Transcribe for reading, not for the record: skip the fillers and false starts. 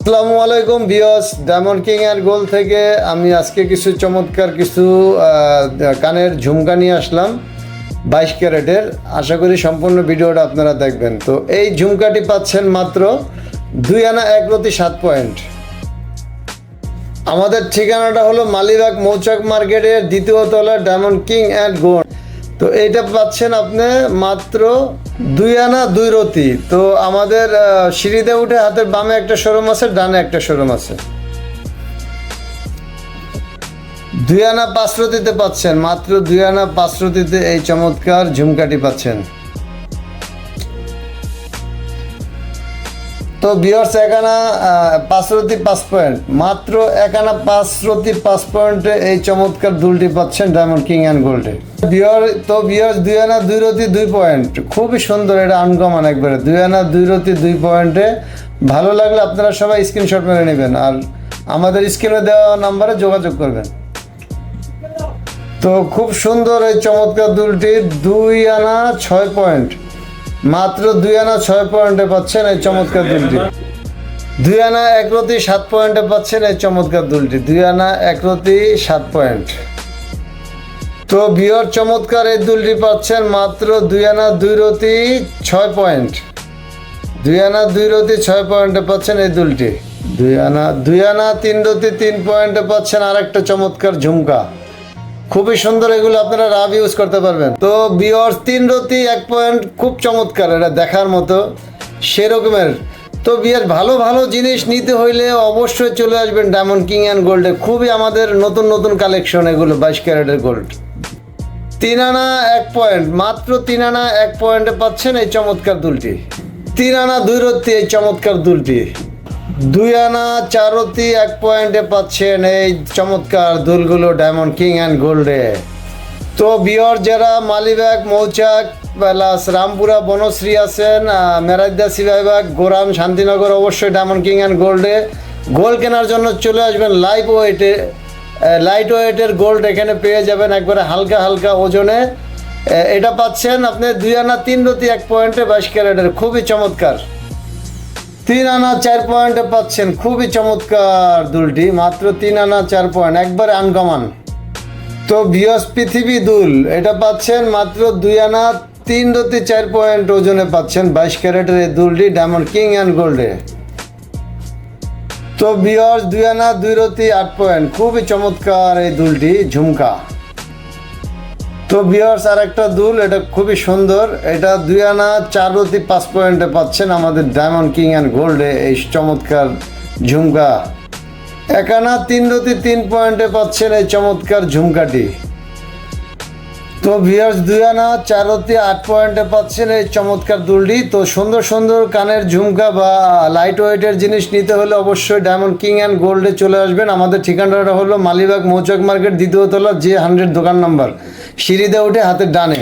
আসসালামু আলাইকুম viewers, diamond king and gold থেকে আমি আজকে কিছু চমৎকার কিছু কানের ঝুমকা নিয়ে আসলাম 22 ক্যারেটের। আশা করি সম্পূর্ণ ভিডিওটা আপনারা দেখবেন। তো এই ঝুমকাটি পাচ্ছেন মাত্র 2 আনা 1 রতি 7 পয়েন্ট। আমাদের ঠিকানাটা হলো মালিবাগ মৌচাক মার্কেটের দ্বিতীয় তলা, ডায়মন্ড কিং এন্ড গোল্ড। তো এইটা পাচ্ছেন আপনি মাত্র 2 আনা 2 রতি। তো আমাদের সিঁড়িতে উঠে হাতের বামে একটা শোরুম আছে, ডানে একটা শোরুম আছে। 2 আনা 5 রতিতে পাচ্ছেন, মাত্র 2 আনা 5 রতিতে এই চমৎকার ঝুমকাটি পাচ্ছেন। তো ভিউয়ার্স, 1 আনা 5 রতি 5 পয়েন্ট, মাত্র 1 আনা 5 রতি 5 পয়েন্টে এই চমৎকার দুলটি পাচ্ছেন ডায়মন্ড কিং অ্যান্ড গোল্ডে। ভিউয়ার্স 2 আনা 2 রতি 2 পয়েন্ট, খুবই সুন্দর, এটা আনকমন একবারে। 2 আনা 2 রতি 2 পয়েন্টে ভালো লাগলে আপনারা সবাই স্ক্রিনশট মেরে নেবেন আর আমাদের স্ক্রিনে দেওয়া নাম্বারে যোগাযোগ করবেন। তো খুব সুন্দর এই চমৎকার দুলটি, 2 আনা 6 পয়েন্ট, মাত্র 2 আনা 6 পয়েন্টে পাচ্ছেন এই চমৎকার দুলটি। 2 আনা 1 রতি 7 পয়েন্টে পাচ্ছেন এই চমৎকার দুলটি। 2 আনা 1 রতি 7 পয়েন্ট। তো ভিউয়ার চমৎকার এই দুলটি পাচ্ছেন মাত্র 2 আনা 2 রতি 6 পয়েন্ট। 2 আনা 2 রতি 6 পয়েন্টে পাচ্ছেন এই দুলটি। 2 আনা 3 রতি 3 পয়েন্টে পাচ্ছেন আরেকটা চমৎকার ঝুমকা, খুবই সুন্দর। এগুলো আপনারা রাব ইউজ করতে পারবেন। তো ভিউয়ার্স 3 রতি 1 পয়েন্ট, খুব চমৎকার, এটা দেখার মতো সেরকমের। তো ভিউয়ার্স, ভালো ভালো জিনিস নিতে হইলে অবশ্যই চলে আসবেন ডায়মন্ড কিং অ্যান্ড গোল্ডে। খুবই আমাদের নতুন নতুন কালেকশন এগুলো, 22 ক্যারেটের গোল্ড। 3 আনা 1 পয়েন্ট, মাত্র 3 আনা 1 পয়েন্টে পাচ্ছেন এই চমৎকার দুলটি। 3 আনা 2 রতি এই চমৎকার দুলটি। 2 আনা 4 রতি 1 পয়েন্টে পাচ্ছেন এই চমৎকার দুলগুলো ডায়মন্ড কিং অ্যান্ড গোল্ডে। তো ভিউয়ার, যারা মালিবাগ মৌচাক প্লাস রামপুরা বনশ্রী আছেন, মেরাইদা সিবাইবাগ গোরাম শান্তিনগর, অবশ্যই ডায়মন্ড কিং অ্যান্ড গোল্ডে গোল্ড কেনার জন্য চলে আসবেন। লাইট ওয়েটের গোল্ড এখানে পেয়ে যাবেন, একবারে হালকা হালকা ওজনে। এটা পাচ্ছেন আপনি 2 আনা 3 রতি 1 পয়েন্টে 22 ক্যারেটের, খুবই চমৎকার। 3 আনা 4 পয়েন্টে পাচ্ছেন খুবই চমৎকার দুলটি, মাত্র 3 আনা 4 পয়েন্ট, একবারে আনকমন। তো ভিউয়ার্স, পৃথিবী দুল এটা পাচ্ছেন মাত্র 2 আনা 3 রতি 4 পয়েন্ট ওজনে পাচ্ছেন 22 ক্যারেটের এই দুলটি ডায়মন্ড কিং অ্যান্ড গোল্ডে। তো ভিউয়ার্স, 2 আনা 2 রতি 8 পয়েন্ট, খুবই চমৎকার এই দুলটি ঝুমকা। তো ভিউয়ার্স, আর একটা দুল, এটা খুবই সুন্দর, এটা 2 আনা 4 রতি 5 পয়েন্টে পাচ্ছেন আমাদের ডায়মন্ড কিং অ্যান্ড গোল্ডে এই চমৎকার ঝুমকা। 1 আনা 3 রতি 3 পয়েন্টে পাচ্ছেন এই চমৎকার ঝুমকাটি। তো ভিউয়ার্স, 2 আনা 4 রতি 8 পয়েন্টে পাচ্ছেন এই চমৎকার দুলটি। তো সুন্দর সুন্দর কানের ঝুমকা বা লাইট ওয়েটের জিনিস নিতে হলে অবশ্যই ডায়মন্ড কিং অ্যান্ড গোল্ডে চলে আসবেন। আমাদের ঠিকানাটা হলো মালিবাগ মৌচাক মার্কেট দ্বিতীয় তলা, J100 দোকান নাম্বার, সিঁড়িতে উঠে হাতের ডানে।